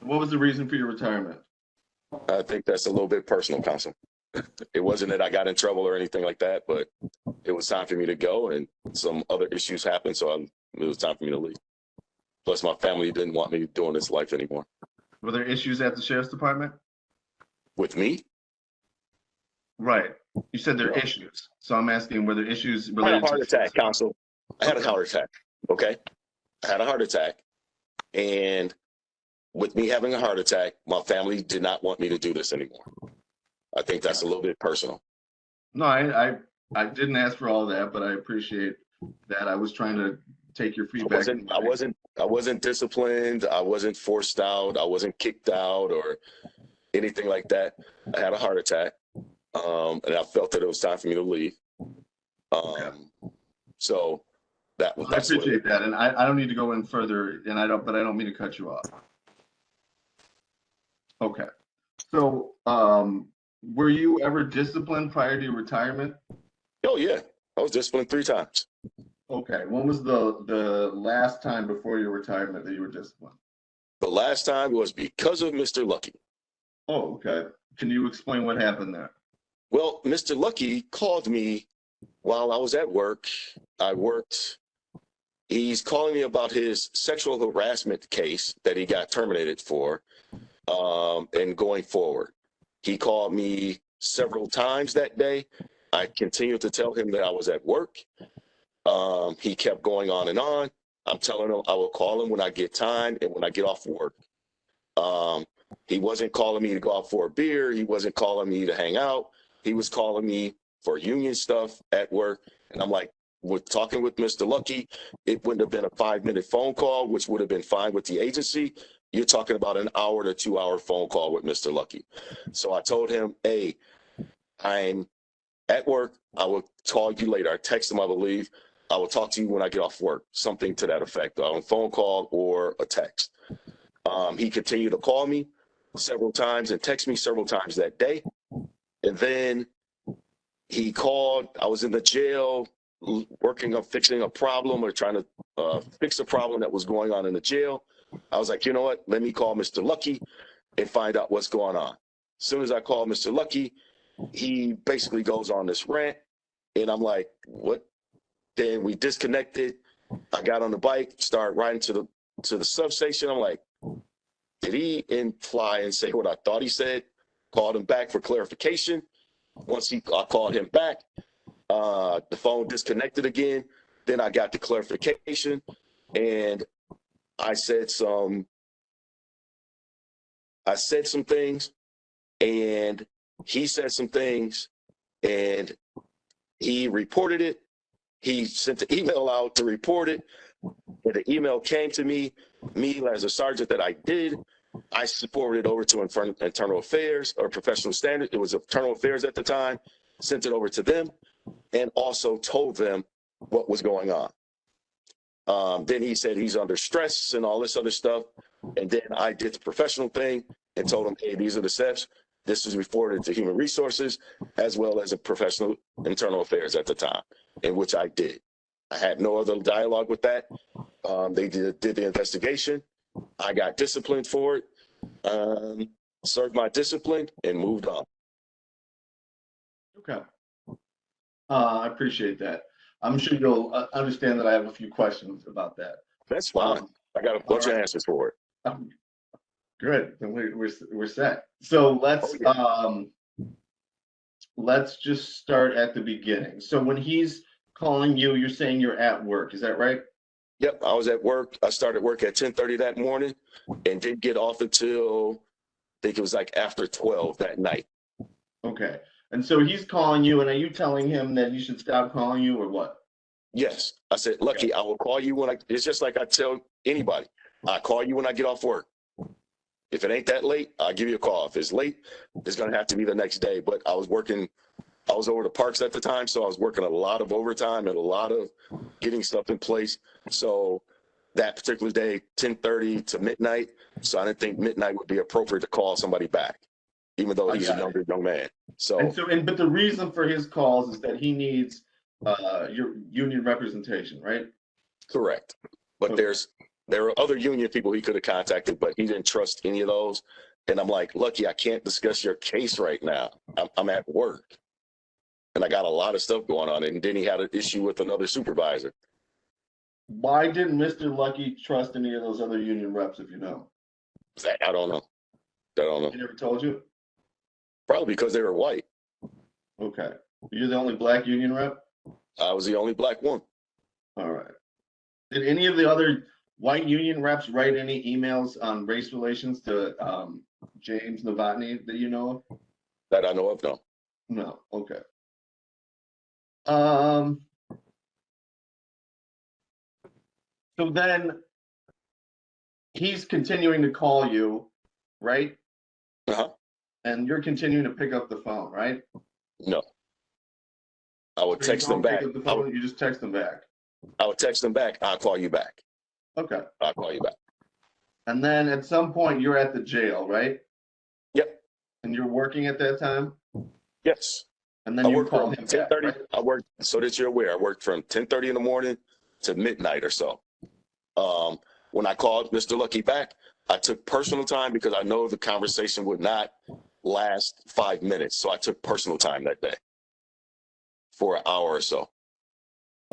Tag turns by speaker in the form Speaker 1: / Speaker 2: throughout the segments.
Speaker 1: What was the reason for your retirement?
Speaker 2: I think that's a little bit personal, counsel. It wasn't that I got in trouble or anything like that, but it was time for me to go, and some other issues happened, so it was time for me to leave. Plus, my family didn't want me doing this life anymore.
Speaker 1: Were there issues at the sheriff's department?
Speaker 2: With me?
Speaker 1: Right. You said there are
Speaker 2: No.
Speaker 1: issues. So I'm asking, were there issues
Speaker 2: I had a
Speaker 1: related
Speaker 2: heart
Speaker 1: to
Speaker 2: attack, counsel. I had a heart attack. Okay. I had a heart attack. And with me having a heart attack, my family did not want me to do this anymore. I think that's a little bit personal.
Speaker 1: No, I didn't ask for all that, but I appreciate that. I was trying to take your feedback.
Speaker 2: I wasn't disciplined. I wasn't forced out. I wasn't kicked out or anything like that. I had a heart attack. And I felt that it was time for me to leave. So that was.
Speaker 1: I appreciate that, and I don't need to go in further, and I don't mean to cut you off. Okay, so were you ever disciplined prior to your retirement?
Speaker 2: Oh yeah, I was disciplined 3 times.
Speaker 1: Okay, when was the last time before your retirement that you were disciplined?
Speaker 2: The last time was because of Mr. Lucky.
Speaker 1: Oh, okay. Can you explain what happened there?
Speaker 2: Well, Mr. Lucky called me while I was at work. I worked. He's calling me about his sexual harassment case that he got terminated for, and going forward. He called me several times that day. I continued to tell him that I was at work. He kept going on and on. I'm telling him I will call him when I get time and when I get off work. He wasn't calling me to go out for a beer. He wasn't calling me to hang out. He was calling me for union stuff at work. And I'm like, with talking with Mr. Lucky, it wouldn't have been a 5-minute phone call, which would have been fine with the agency. You're talking about an hour to 2-hour phone call with Mr. Lucky. So I told him, hey, I'm at work. I will call you later. I texted him, I believe. I will talk to you when I get off work, something to that effect, on a phone call or a text. He continued to call me several times and text me several times that day. And then he called. I was in the jail working on fixing a problem or trying to fix a problem that was going on in the jail. I was like, you know what? Let me call Mr. Lucky and find out what's going on. As soon as I called Mr. Lucky, he basically goes on this rant. And I'm like, what? Then we disconnected. I got on the bike, started riding to the substation. I'm like, did he imply and say what I thought he said? Called him back for clarification. Once I called him back, the phone disconnected again. Then I got the clarification, and I said some things, and he said some things, and he reported it. He sent the email out to report it. And the email came to me as a sergeant that I did. I forwarded it over to internal affairs or professional standard. It was internal affairs at the time, sent it over to them, and also told them what was going on. Then he said he's under stress and all this other stuff. And then I did the professional thing and told him, hey, these are the steps. This was reported to human resources as well as a professional internal affairs at the time, in which I did. I had no other dialogue with that. They did the investigation. I got disciplined for it, served my discipline, and moved on.
Speaker 1: Okay. I appreciate that. I'm sure you'll understand that I have a few questions about that.
Speaker 2: That's fine. I got a bunch of answers for it.
Speaker 1: Good. Then we're set. So let's just start at the beginning. So when he's calling you, you're saying you're at work. Is that right?
Speaker 2: Yep, I was at work. I started work at 10:30 that morning and didn't get off until I think it was like after 12 that night.
Speaker 1: Okay. And so he's calling you, and are you telling him that he should stop calling you or what?
Speaker 2: Yes. I said, Lucky, I will call you when it's just like I tell anybody. I call you when I get off work. If it ain't that late, I'll give you a call. If it's late, it's going to have to be the next day. But I was over the parks at the time, so I was working a lot of overtime and a lot of getting stuff in place. So that particular day, 10:30 to midnight, so I didn't think midnight would be appropriate to call somebody back, even though he's a younger young man. But
Speaker 1: the reason for his calls is that he needs your union representation, right?
Speaker 2: Correct. But there's There were other union people he could have contacted, but he didn't trust any of those. And I'm like, Lucky, I can't discuss your case right now. I'm at work. And I got a lot of stuff going on. And then he had an issue with another supervisor.
Speaker 1: Why didn't Mr. Lucky trust any of those other union reps, if you know?
Speaker 2: I don't know. I don't know.
Speaker 1: He never told you?
Speaker 2: Probably because they were white.
Speaker 1: Okay. You're the only black union rep?
Speaker 2: I was the only black one.
Speaker 1: All right. Did any of the other white union reps write any emails on race relations to James Novotny that you know of?
Speaker 2: That I know of, no.
Speaker 1: No. Okay. So then he's continuing to call you, right?
Speaker 2: Uh-huh.
Speaker 1: And you're continuing to pick up the phone, right?
Speaker 2: No. I would
Speaker 1: So
Speaker 2: text
Speaker 1: you
Speaker 2: them
Speaker 1: don't
Speaker 2: back.
Speaker 1: pick up the phone, you just text them back.
Speaker 2: I would text them back. I'll call you back.
Speaker 1: Okay.
Speaker 2: I'll call you back.
Speaker 1: And then at some point you're at the jail, right?
Speaker 2: Yep.
Speaker 1: And you're working at that time?
Speaker 2: Yes.
Speaker 1: And then you call him back,
Speaker 2: 10:30.
Speaker 1: right?
Speaker 2: I worked, so that you're aware, I worked from 10:30 in the morning to midnight or so. When I called Mr. Lucky back, I took personal time because I know the conversation would not last 5 minutes. So I took personal time that day for an hour or so.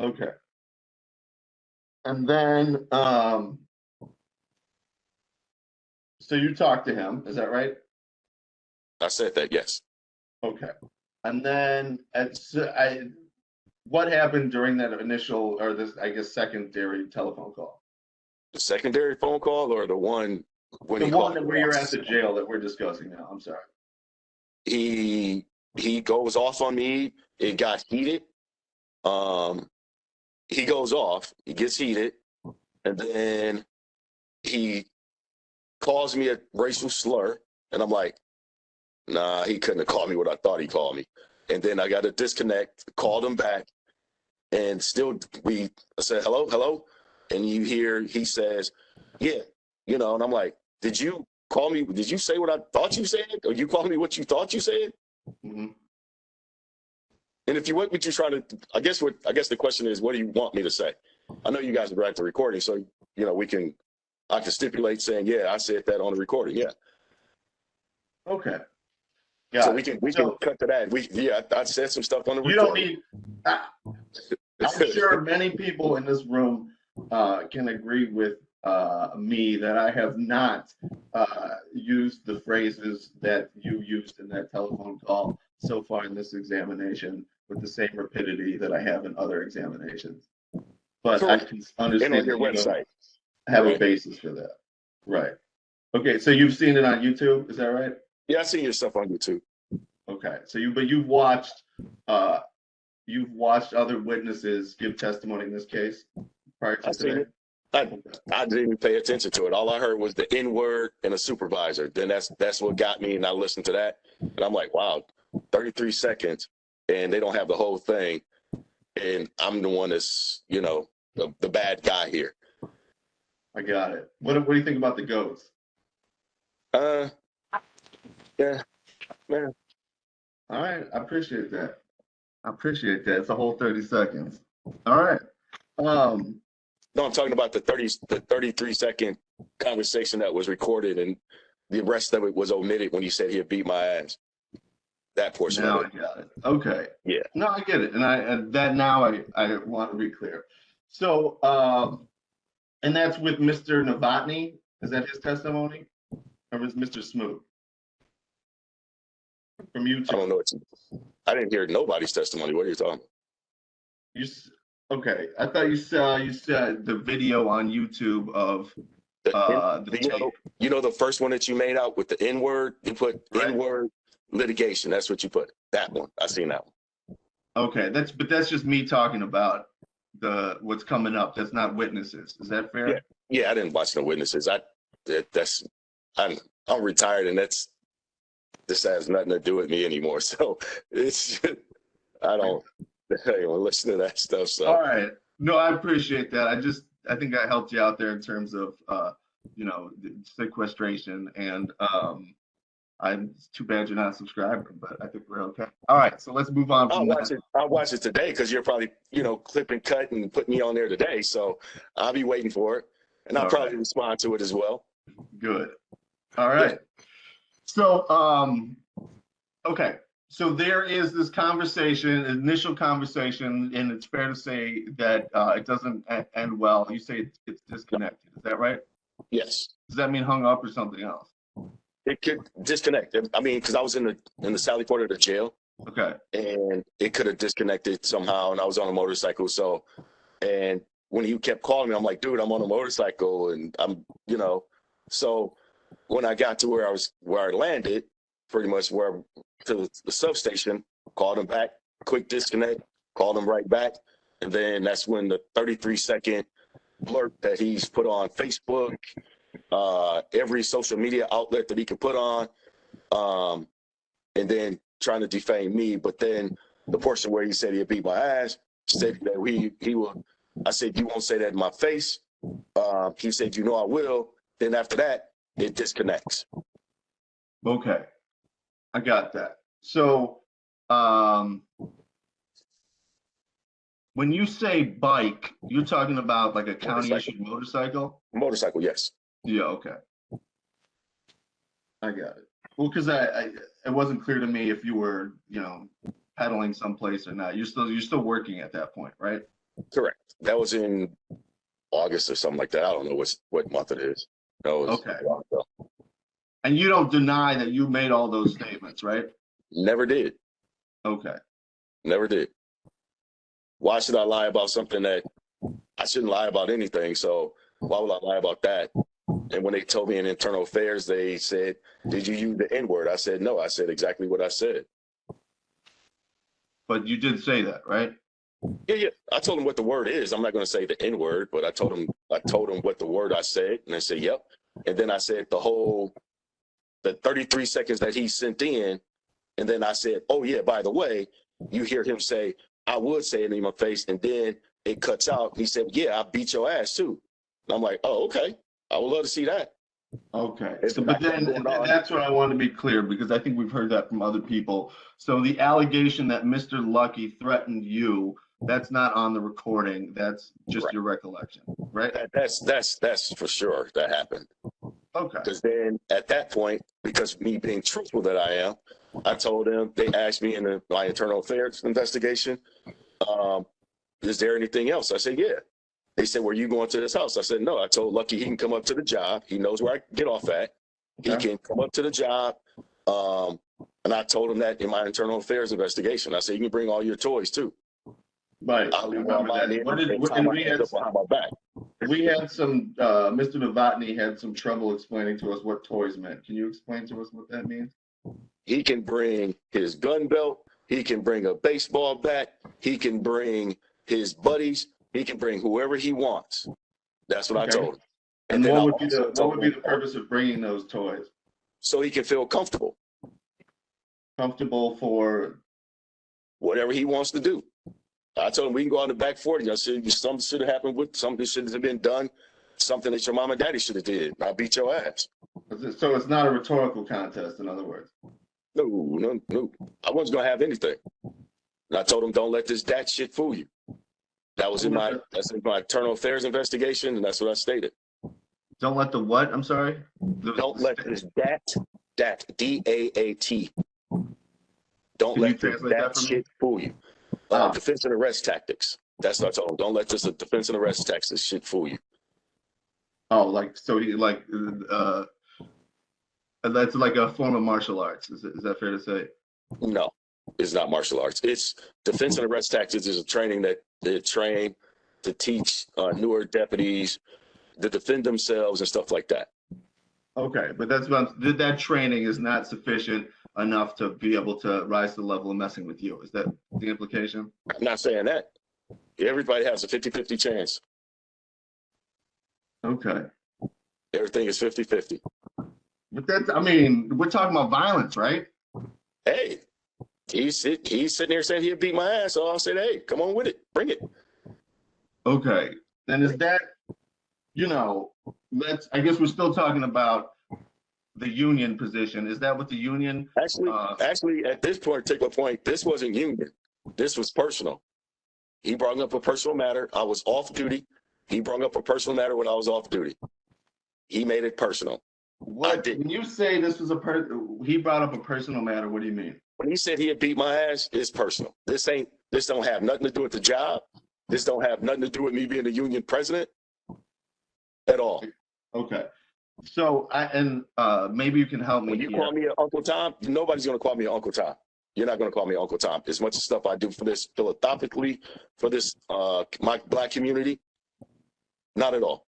Speaker 1: Okay. And then, so you talked to him, is that right?
Speaker 2: I said that, yes.
Speaker 1: Okay. And then, what happened during that initial, or this, I guess, secondary telephone call?
Speaker 2: The secondary phone call or the one when
Speaker 1: The
Speaker 2: he
Speaker 1: one
Speaker 2: called
Speaker 1: where you're at the jail that we're discussing now, I'm sorry.
Speaker 2: he goes off on me. It got heated. He goes off, he gets heated, and then he calls me a racial slur, and I'm like, nah, he couldn't have called me what I thought he called me. And then I got to disconnect, called him back, and still I said, hello, and you hear he says, yeah, and I'm like, did you call me? Did you say what I thought you said? Or you called me what you thought you said?
Speaker 1: Mm-hmm.
Speaker 2: And if you what you're trying to, I guess the question is, what do you want me to say? I know you guys are at the recording, so I can stipulate saying, yeah, I said that on the recording, yeah.
Speaker 1: Okay.
Speaker 2: So we can cut to that. I said some stuff on the recording.
Speaker 1: You don't need. I'm sure many people in this room can agree with me that I have not used the phrases that you used in that telephone call so far in this examination with the same rapidity that I have in other examinations. But I can understand
Speaker 2: on your
Speaker 1: that you
Speaker 2: website.
Speaker 1: don't have a basis for that. Right. Okay, so you've seen it on YouTube, is that right?
Speaker 2: Yeah, I've seen your stuff on YouTube.
Speaker 1: Okay, so you've watched other witnesses give testimony in this case prior to today?
Speaker 2: I didn't even pay attention to it. All I heard was the N-word and a supervisor. Then that's what got me, and I listened to that. And I'm like, wow, 33 seconds, and they don't have the whole thing. And I'm the one that's, the bad guy here.
Speaker 1: I got it. What do you think about the goats?
Speaker 2: Yeah, man.
Speaker 1: All right, I appreciate that. It's a whole 30 seconds. All right.
Speaker 2: No, I'm talking about the 33-second conversation that was recorded, and the rest of it was omitted when he said he'd beat my ass. That portion
Speaker 1: now
Speaker 2: of it.
Speaker 1: I got it. Okay.
Speaker 2: Yeah.
Speaker 1: No, I get it, and I want to be clear. So, and that's with Mr. Novotny. Is that his testimony, or was Mr. Smoot from YouTube?
Speaker 2: I don't know. I didn't hear nobody's testimony. What are you talking about?
Speaker 1: Okay, I thought you said the video on YouTube of the tape.
Speaker 2: The first one that you made out with the N-word, you put
Speaker 1: Right.
Speaker 2: N-word litigation. That's what you put. That one. I seen that one.
Speaker 1: Okay, that's just me talking about what's coming up. That's not witnesses. Is that fair?
Speaker 2: Yeah, I didn't watch no witnesses. I'm retired, and this has nothing to do with me anymore. So I don't listen to that stuff. So
Speaker 1: all right. No, I appreciate that. I think I helped you out there in terms of sequestration, and it's too bad you're not a subscriber, but I think we're okay. All right, so let's move on.
Speaker 2: I'll watch it today because you're probably clip and cut and put me on there today. So I'll be waiting for it, and I'll
Speaker 1: All
Speaker 2: probably
Speaker 1: right.
Speaker 2: respond to it as well.
Speaker 1: Good. All right. So, okay. So there is this conversation, initial conversation, and it's fair to say that it doesn't end well. You say it's disconnected. Is that right?
Speaker 2: Yes,
Speaker 1: Does that mean hung up or something else?
Speaker 2: it could disconnect. I mean, because I was in the Sally Port of the jail,
Speaker 1: Okay.
Speaker 2: and it could have disconnected somehow, and I was on a motorcycle. So, and when he kept calling me, I'm like, dude, I'm on a motorcycle, and I'm, so when I got to where I landed, pretty much to the substation, called him back, quick disconnect, called him right back. And then that's when the 33-second blurb that he's put on Facebook, every social media outlet that he could put on, and then trying to defame me. But then the portion where he said he'd beat my ass, said that he will. I said, you won't say that in my face. He said, I will. Then after that, it disconnects.
Speaker 1: Okay. I got that. So, when you say bike, you're talking about like a county issued motorcycle?
Speaker 2: Motorcycle, yes.
Speaker 1: Yeah, okay. I got it. Well, because it wasn't clear to me if you were, pedaling someplace or not. You're still working at that point, right?
Speaker 2: Correct. That was in August or something like that. I don't know what month it is. No, it was
Speaker 1: Okay.
Speaker 2: a while ago.
Speaker 1: And you don't deny that you made all those statements, right?
Speaker 2: Never did.
Speaker 1: Okay.
Speaker 2: Never did. Why should I lie about something that I shouldn't lie about anything? So why would I lie about that? And when they told me in internal affairs, they said, did you use the N-word? I said, no, I said exactly what I said.
Speaker 1: But you did say that, right?
Speaker 2: Yeah. I told them what the word is. I'm not going to say the N-word, but I told them what the word I said. And they said, yep. And then I said the 33 seconds that he sent in. And then I said, oh yeah, by the way, you hear him say, I would say it in my face. And then it cuts out. He said, yeah, I beat your ass too. And I'm like, oh, okay. I would love to see that.
Speaker 1: Okay. So, but then that's what I want to be clear, because I think we've heard that from other people. So the allegation that Mr. Lucky threatened you, that's not on the recording. That's just
Speaker 2: Right.
Speaker 1: Your recollection, right?
Speaker 2: That's for sure that happened.
Speaker 1: Okay.
Speaker 2: Because then at that point, because me being truthful that I am, I told them, they asked me in my internal affairs investigation, is there anything else? I said, yeah. They said, were you going to this house? I said, no. I told Lucky he can come up to the job. He knows where I get off at. He can come up to the job. And I told him that in my internal affairs investigation. I said, you can bring all your toys too.
Speaker 1: Right.
Speaker 2: I'll leave all mine in.
Speaker 1: We had some, Mr. Novotny had some trouble explaining to us what toys meant. Can you explain to us what that means?
Speaker 2: He can bring his gun belt. He can bring a baseball bat. He can bring his buddies. He can bring whoever he wants. That's what I told him.
Speaker 1: And what would be the purpose of bringing those toys?
Speaker 2: So he can feel comfortable.
Speaker 1: Comfortable for
Speaker 2: whatever he wants to do. I told him we can go out the back 40. I said something should have happened with something should have been done, something that your mom and daddy should have did. I beat your ass.
Speaker 1: So it's not a rhetorical contest, in other words.
Speaker 2: No. I wasn't gonna have anything. And I told him, don't let this dat shit fool you. That's in my internal affairs investigation, and that's what I stated.
Speaker 1: Don't let the what? I'm sorry?
Speaker 2: Don't let this dat, D-A-A-T. Don't let this dat shit fool you. Defense and arrest tactics. That's what I told him. Don't let this defense and arrest tactics shit fool you.
Speaker 1: Oh, that's like a form of martial arts. Is that fair to say?
Speaker 2: No, it's not martial arts. It's defense and arrest tactics is a training that they train to teach newer deputies to defend themselves and stuff like that.
Speaker 1: Okay, but that training is not sufficient enough to be able to rise to the level of messing with you. Is that the implication?
Speaker 2: I'm not saying that. Everybody has a 50-50 chance.
Speaker 1: Okay.
Speaker 2: Everything is 50-50.
Speaker 1: But we're talking about violence, right?
Speaker 2: Hey, he's sitting there saying he'll beat my ass, so I'll say, hey, come on with it. Bring it.
Speaker 1: Okay. Then is that, I guess we're still talking about the union position. Is that what the union?
Speaker 2: Actually, at this particular point, this wasn't union. This was personal. He brought up a personal matter. I was off duty. He brought up a personal matter when I was off duty. He made it personal.
Speaker 1: When you say this was he brought up a personal matter, what do you mean?
Speaker 2: When he said he had beat my ass, it's personal. This don't have nothing to do with the job. This don't have nothing to do with me being the union president at all.
Speaker 1: Okay. So maybe you can help me.
Speaker 2: When you call me Uncle Tom, nobody's going to call me Uncle Tom. You're not going to call me Uncle Tom. As much stuff I do for this philanthropically, for this my Black community, not at all.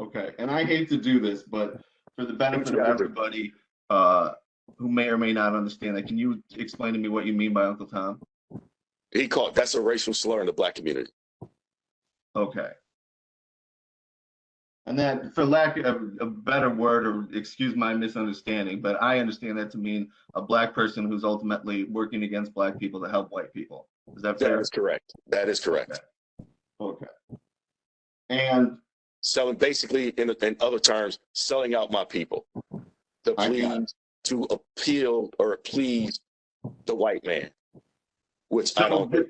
Speaker 1: Okay. And I hate to do this, but for the benefit of everybody who may or may not understand that, can you explain to me what you mean by Uncle Tom?
Speaker 2: That's a racial slur in the Black community.
Speaker 1: Okay. And that, for lack of a better word, or excuse my misunderstanding, but I understand that to mean a Black person who's ultimately working against Black people to help white people. Is that fair?
Speaker 2: That is correct. That is correct.
Speaker 1: Okay. And
Speaker 2: selling, basically, in other terms, selling out my people to appeal or please the white man, which I don't do.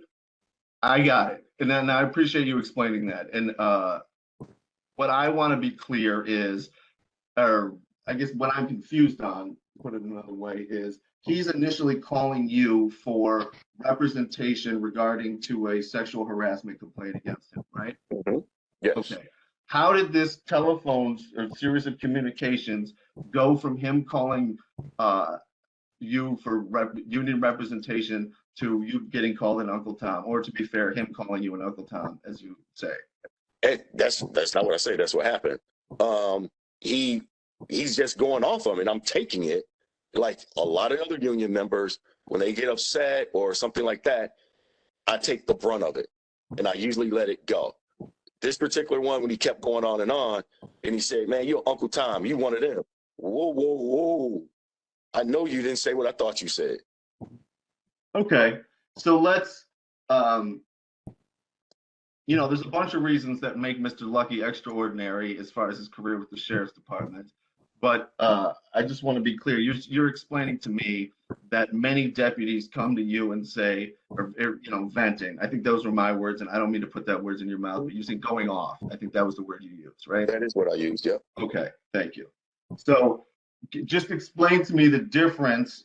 Speaker 1: I got it. And then I appreciate you explaining that. And what I want to be clear is, or I guess what I'm confused on, put it another way, is he's initially calling you for representation regarding to a sexual harassment complaint against him, right?
Speaker 2: Mm-hmm. Yes.
Speaker 1: Okay. How did this telephone or series of communications go from him calling you for union representation to you getting called an Uncle Tom, or to be fair, him calling you an Uncle Tom, as you say?
Speaker 2: That's not what I say. That's what happened. He's just going off of me, and I'm taking it like a lot of other union members. When they get upset or something like that, I take the brunt of it, and I usually let it go. This particular one, when he kept going on, and he said, "Man, you're Uncle Tom. You one of them." Whoa, whoa, whoa! I know you didn't say what I thought you said.
Speaker 1: Okay, so let's. There's a bunch of reasons that make Mr. Lucky extraordinary as far as his career with the sheriff's department. But I just want to be clear. You're explaining to me that many deputies come to you and say, or venting. I think those were my words, and I don't mean to put that words in your mouth, but using going off. I think that was the word you used, right?
Speaker 2: That is what I used, yeah.
Speaker 1: Okay, thank you. So just explain to me the difference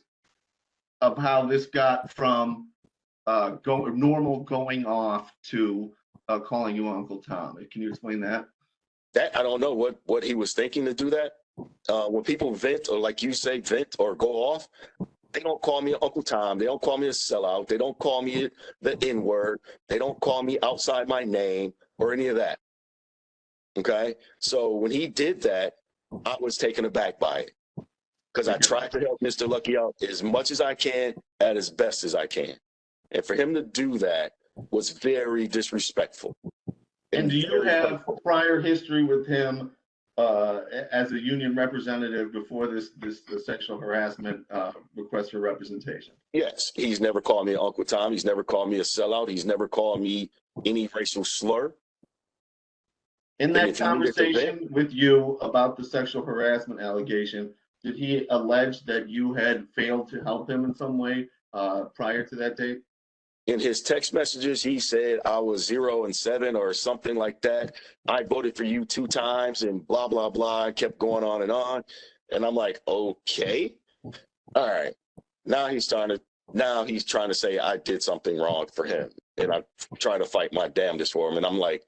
Speaker 1: of how this got from normal going off to calling you Uncle Tom. Can you explain that?
Speaker 2: That I don't know what he was thinking to do that. When people vent, or like you say, vent or go off, they don't call me Uncle Tom. They don't call me a sellout. They don't call me the N-word. They don't call me outside my name or any of that. Okay? So when he did that, I was taken aback by it, because I tried to help Mr. Lucky out as much as I can at as best as I can. And for him to do that was very disrespectful.
Speaker 1: And do you have prior history with him as a union representative before the sexual harassment request for representation?
Speaker 2: Yes, he's never called me Uncle Tom. He's never called me a sellout. He's never called me any racial slur.
Speaker 1: In that conversation with you about the sexual harassment allegation, did he allege that you had failed to help him in some way prior to that date?
Speaker 2: In his text messages, he said I was 0 and 7 or something like that. I voted for you 2 times and blah, blah, blah. I kept going on. And I'm like, okay, all right. Now he's trying to say I did something wrong for him. And I'm trying to fight my damnedest for him. And I'm like,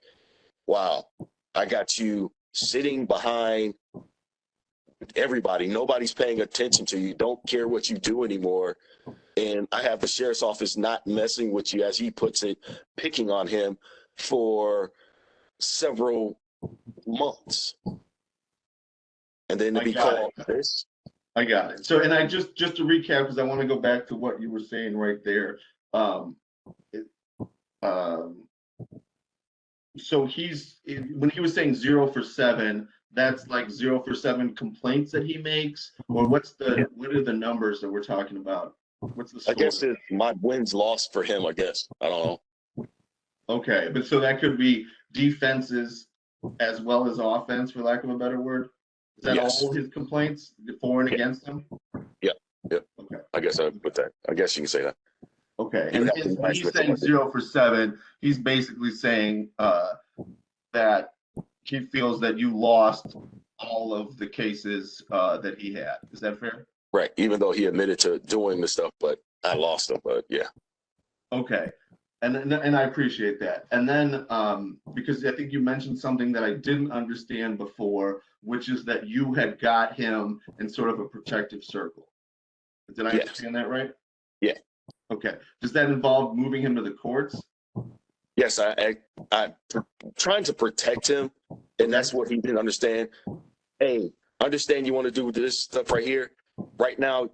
Speaker 2: wow, I got you sitting behind everybody. Nobody's paying attention to you. Don't care what you do anymore. And I have the sheriff's office not messing with you, as he puts it, picking on him for several months. And then to be called this.
Speaker 1: I got it. So, and I just to recap, because I want to go back to what you were saying right there. So when he was saying 0 for 7, that's like 0 for 7 complaints that he makes, or what are the numbers that we're talking about? What's the score?
Speaker 2: I guess it's my wins lost for him, I guess. I don't know.
Speaker 1: Okay, but so that could be defenses as well as offense, for lack of a better word. Is that all his complaints for and against him?
Speaker 2: Yeah. Okay. I guess you can say that.
Speaker 1: Okay, and when he's saying 0 for 7, he's basically saying that that he feels that you lost all of the cases that he had. Is that fair?
Speaker 2: Right. Even though he admitted to doing the stuff, but I lost him. But yeah.
Speaker 1: Okay. And I appreciate that. And then because I think you mentioned something that I didn't understand before, which is that you had got him in sort of a protective circle. Did I
Speaker 2: Yes.
Speaker 1: understand that right?
Speaker 2: Yeah.
Speaker 1: Okay. Does that involve moving him to the courts?
Speaker 2: Yes, I trying to protect him, and that's what he didn't understand. Hey, understand you want to do this stuff right here. Right now,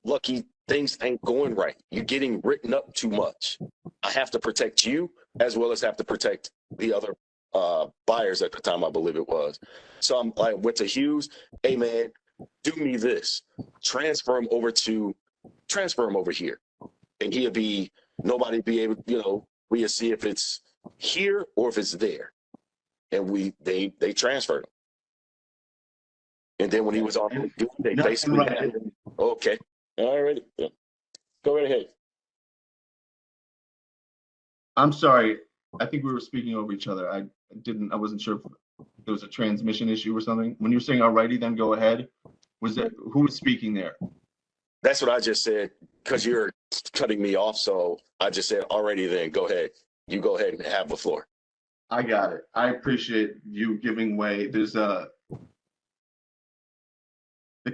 Speaker 2: Lucky, things ain't going right. You're getting written up too much. I have to protect you as well as have to protect the other buyers at the time, I believe it was. So I went to Hughes. Hey man, do me this. Transfer him over here, and he'll be nobody be able. We'll see if it's here or if it's there. And they transferred him. And then when he was off, they basically had him. Okay. All right. Yeah. Go right ahead.
Speaker 1: I'm sorry. I think we were speaking over each other. I wasn't sure if there was a transmission issue or something. When you're saying alrighty, then go ahead. Who was speaking there?
Speaker 2: That's what I just said, because you're cutting me off. So I just said, alrighty, then go ahead. You go ahead and have the floor.
Speaker 1: I got it. I appreciate you giving way. The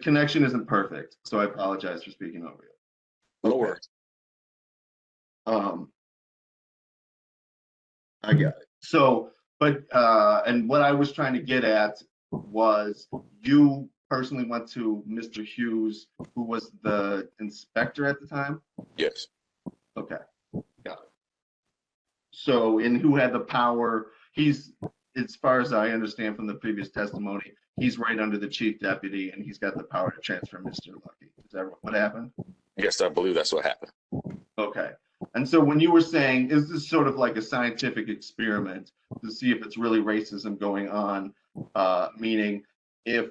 Speaker 1: connection isn't perfect, so I apologize for speaking over you.
Speaker 2: No worries.
Speaker 1: I got it. So, but and what I was trying to get at was you personally went to Mr. Hughes, who was the inspector at the time?
Speaker 2: Yes.
Speaker 1: Okay, got it. So, and who had the power? He's, as far as I understand from the previous testimony, he's right under the chief deputy, and he's got the power to transfer Mr. Lucky. Is that what happened?
Speaker 2: Yes, I believe that's what happened.
Speaker 1: Okay. And so when you were saying, is this sort of like a scientific experiment to see if it's really racism going on? Meaning, if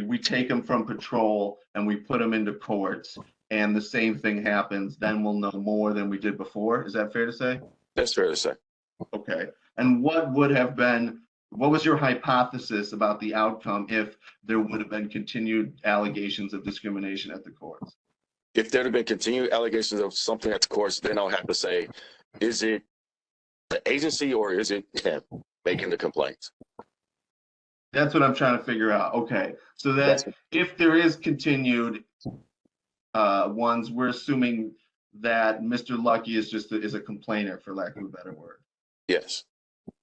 Speaker 1: we take them from patrol and we put them into courts and the same thing happens, then we'll know more than we did before. Is that fair to say?
Speaker 2: That's fair to say.
Speaker 1: Okay. And what was your hypothesis about the outcome if there would have been continued allegations of discrimination at the courts?
Speaker 2: If there had been continued allegations of something at the courts, then I'll have to say, is it the agency or is it him making the complaints?
Speaker 1: That's what I'm trying to figure out. Okay. So that if there is continued ones, we're assuming that Mr. Lucky is just is a complainer, for lack of a better word.
Speaker 2: Yes.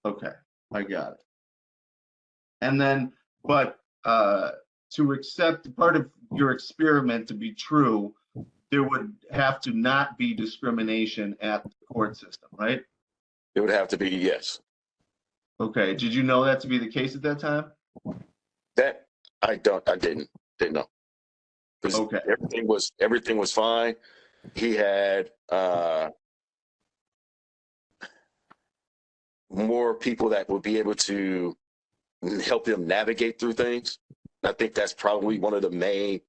Speaker 1: Okay. I got it. And then, but to accept part of your experiment to be true, there would have to not be discrimination at the court system, right?
Speaker 2: It would have to be, yes.
Speaker 1: Okay. Did you know that to be the case at that time?
Speaker 2: That I didn't know.
Speaker 1: Okay.
Speaker 2: Everything was fine. He had more people that would be able to help him navigate through things. I think that's probably one of the main,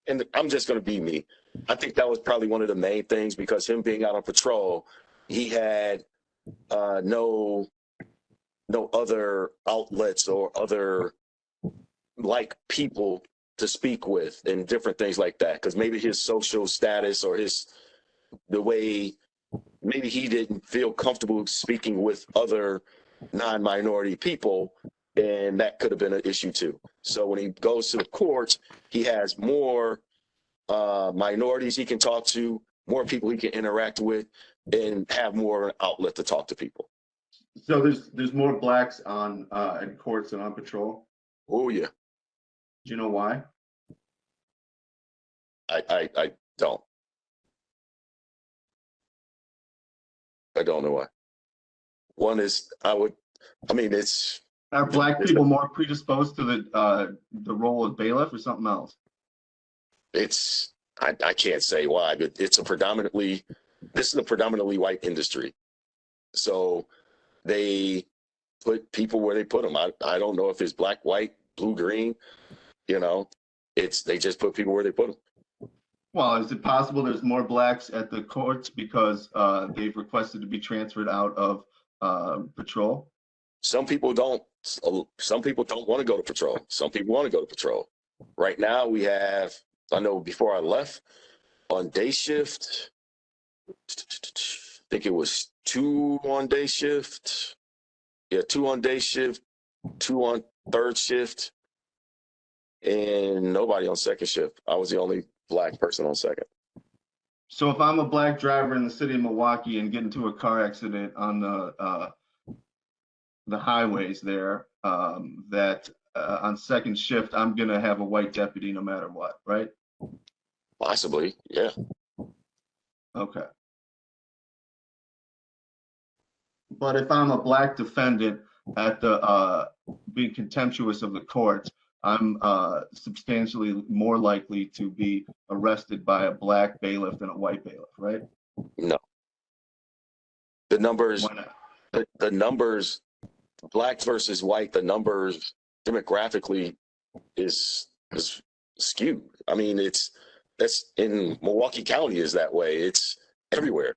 Speaker 2: and I'm just going to be me. I think that was probably one of the main things, because him being out on patrol, he had no other outlets or other like people to speak with and different things like that. Because maybe his social status or the way maybe he didn't feel comfortable speaking with other non-minority people, and that could have been an issue too. So when he goes to the courts, he has more minorities he can talk to, more people he can interact with, and have more of an outlet to talk to people.
Speaker 1: So there's more blacks on in courts than on patrol?
Speaker 2: Oh yeah.
Speaker 1: Do you know why?
Speaker 2: I don't. I don't know why. One is it's.
Speaker 1: Are black people more predisposed to the role of bailiff or something else?
Speaker 2: I can't say why, but this is a predominantly white industry. So they put people where they put them. I don't know if it's black, white, blue, green, they just put people where they put them.
Speaker 1: Well, is it possible there's more blacks at the courts because they've requested to be transferred out of patrol?
Speaker 2: Some people don't. Some people don't want to go to patrol. Some people want to go to patrol. Right now, we have. I know before I left on day shift, I think it was 2 on day shift. Yeah, 2 on day shift, 2 on third shift, and nobody on second shift. I was the only black person on second.
Speaker 1: So if I'm a black driver in the city of Milwaukee and get into a car accident on the highways there, that on second shift, I'm gonna have a white deputy no matter what, right?
Speaker 2: Possibly, yeah.
Speaker 1: Okay. But if I'm a black defendant at the being contemptuous of the courts, I'm substantially more likely to be arrested by a black bailiff than a white bailiff, right?
Speaker 2: No. The numbers,
Speaker 1: Why not?
Speaker 2: the numbers, black versus white, the numbers demographically is skewed. I mean, that's in Milwaukee County is that way. It's everywhere.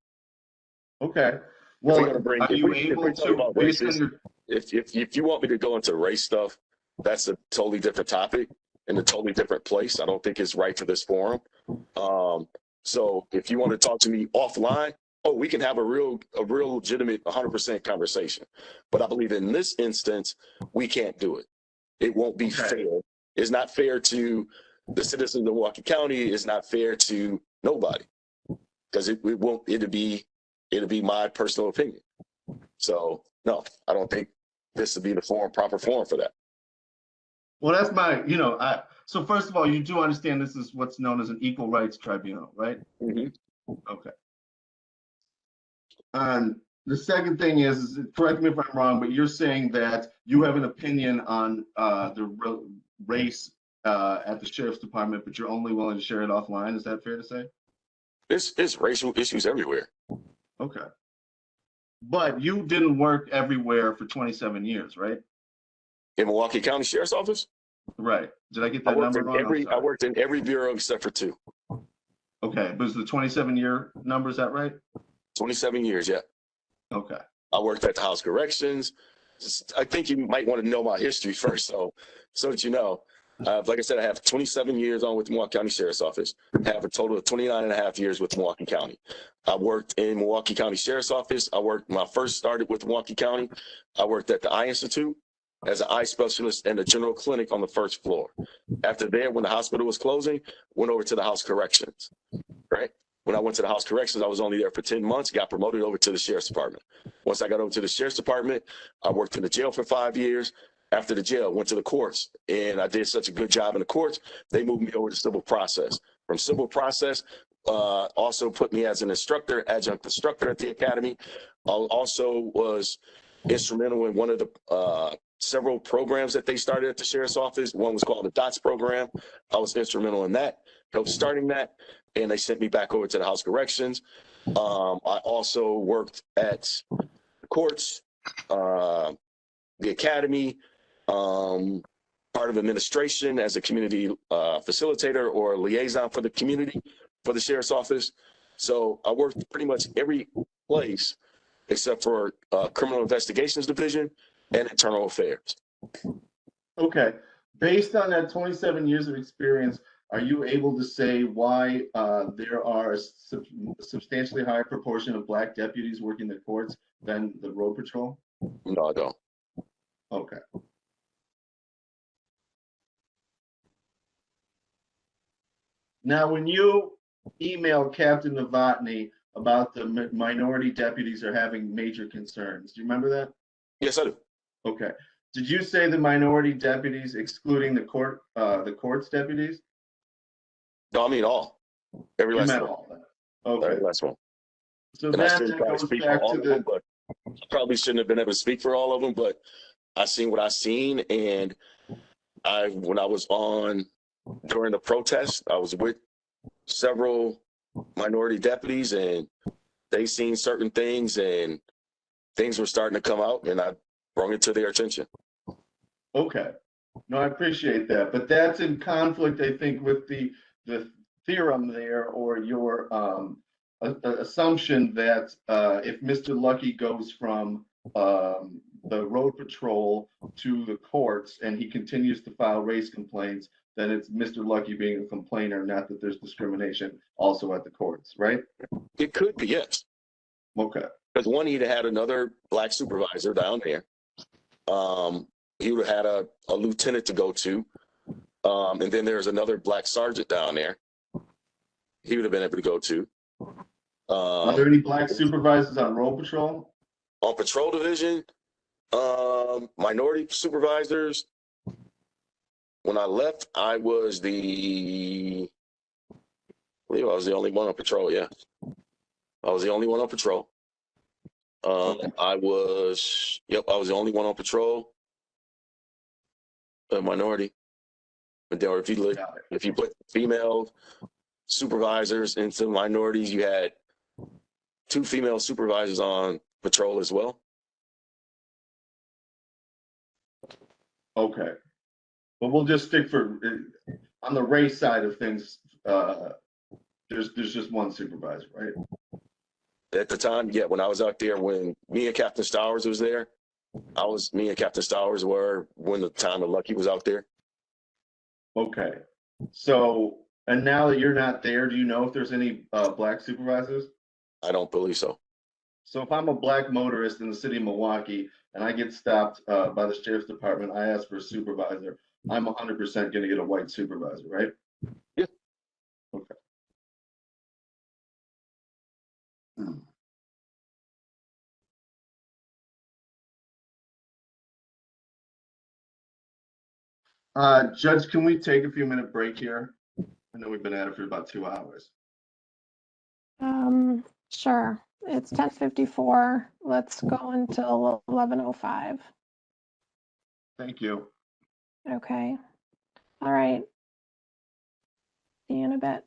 Speaker 1: Okay. Well, are you
Speaker 2: if
Speaker 1: able
Speaker 2: we talk
Speaker 1: to,
Speaker 2: about
Speaker 1: based on
Speaker 2: races,
Speaker 1: your,
Speaker 2: if you want me to go into race stuff, that's a totally different topic in a totally different place. I don't think it's right for this forum. So if you want to talk to me offline, oh, we can have a real legitimate 100% conversation. But I believe in this instance, we can't do it. It won't be fair. It's not fair to the citizens of Milwaukee County. It's not fair to nobody because it'll be my personal opinion. So no, I don't think this would be the proper forum for that.
Speaker 1: well, that's my, so first of all, you do understand this is what's known as an equal rights tribunal, right?
Speaker 2: Mm-hmm.
Speaker 1: Okay. The second thing is, correct me if I'm wrong, but you're saying that you have an opinion on the race at the sheriff's department, but you're only willing to share it offline. Is that fair to say?
Speaker 2: It's racial issues everywhere.
Speaker 1: Okay. But you didn't work everywhere for 27 years, right?
Speaker 2: In Milwaukee County Sheriff's Office?
Speaker 1: Right. Did I get that number wrong?
Speaker 2: I worked in every bureau except for 2.
Speaker 1: Okay, but it's the 27-year number, is that right?
Speaker 2: 27 years, yeah.
Speaker 1: Okay.
Speaker 2: I worked at the House Corrections. I think you might want to know my history first, so that you know. Like I said, I have 27 years on with the Milwaukee County Sheriff's Office. I have a total of 29 and a half years with Milwaukee County. I worked in Milwaukee County Sheriff's Office. When I first started with Milwaukee County, I worked at the Eye Institute as an eye specialist and a general clinic on the first floor. After that, when the hospital was closing, went over to the House Corrections, right? When I went to the House Corrections, I was only there for 10 months, got promoted over to the Sheriff's Department. Once I got over to the Sheriff's Department, I worked in the jail for 5 years. After the jail, went to the courts, and I did such a good job in the courts, they moved me over to civil process. From civil process, also put me as an instructor, adjunct instructor at the academy. I also was instrumental in one of the several programs that they started at the Sheriff's Office. One was called the DOTS program. I was instrumental in that, helped starting that, and they sent me back over to the House Corrections. I also worked at the courts, the academy, part of administration as a community facilitator or liaison for the community for the Sheriff's Office. So I worked pretty much every place except for Criminal Investigations Division and Internal Affairs.
Speaker 1: Okay. Based on that 27 years of experience, are you able to say why there are a substantially higher proportion of black deputies working the courts than the road patrol?
Speaker 2: No, I don't.
Speaker 1: Okay. Now, when you email Captain Novotny about the minority deputies are having major concerns, do you remember that?
Speaker 2: Yes, I do.
Speaker 1: Okay. Did you say the minority deputies, excluding the courts deputies?
Speaker 2: No, I mean all. Every last one.
Speaker 1: All that. Okay.
Speaker 2: Every last one.
Speaker 1: So
Speaker 2: And
Speaker 1: then
Speaker 2: I shouldn't
Speaker 1: that
Speaker 2: probably
Speaker 1: goes
Speaker 2: speak
Speaker 1: back
Speaker 2: for all
Speaker 1: to
Speaker 2: of them, but I probably shouldn't have been able to speak for all of them, but I seen what I seen, and when I was during the protest, I was with several minority deputies, and they seen certain things, and things were starting to come out, and I brought it to their attention.
Speaker 1: Okay. No, I appreciate that, but that's in conflict, I think, with the theorem there, or your assumption that if Mr. Lucky goes from the road patrol to the courts and he continues to file race complaints, then it's Mr. Lucky being a complainer, not that there's discrimination also at the courts, right?
Speaker 2: It could be, yes.
Speaker 1: Okay.
Speaker 2: Because one, he'd had another black supervisor down there. He would have had a lieutenant to go to. And then there's another black sergeant down there. He would have been able to go to.
Speaker 1: Are there any black supervisors on road patrol?
Speaker 2: On patrol division, minority supervisors. When I left, I was I believe I was the only one on patrol. Yeah, I was the only one on patrol. I was the only one on patrol. A minority. But then if you put female supervisors into minorities, you had 2 female supervisors on patrol as well.
Speaker 1: Okay. But we'll just stick on the race side of things, there's just one supervisor, right?
Speaker 2: At the time, yeah, when I was out there, when me and Captain Stowers was there, me and Captain Stowers were when the time that Lucky was out there.
Speaker 1: Okay. So, and now that you're not there, do you know if there's any black supervisors?
Speaker 2: I don't believe so.
Speaker 1: So if I'm a black motorist in the city of Milwaukee and I get stopped by the sheriff's department, I ask for a supervisor, I'm 100% going to get a white supervisor, right?
Speaker 2: Yeah.
Speaker 1: Okay. Judge, can we take a few-minute break here? I know we've been at it for about 2 hours.
Speaker 3: Sure. It's 10:54. Let's go until 11:05.
Speaker 1: Thank you.
Speaker 3: Okay. All right. See you in a bit.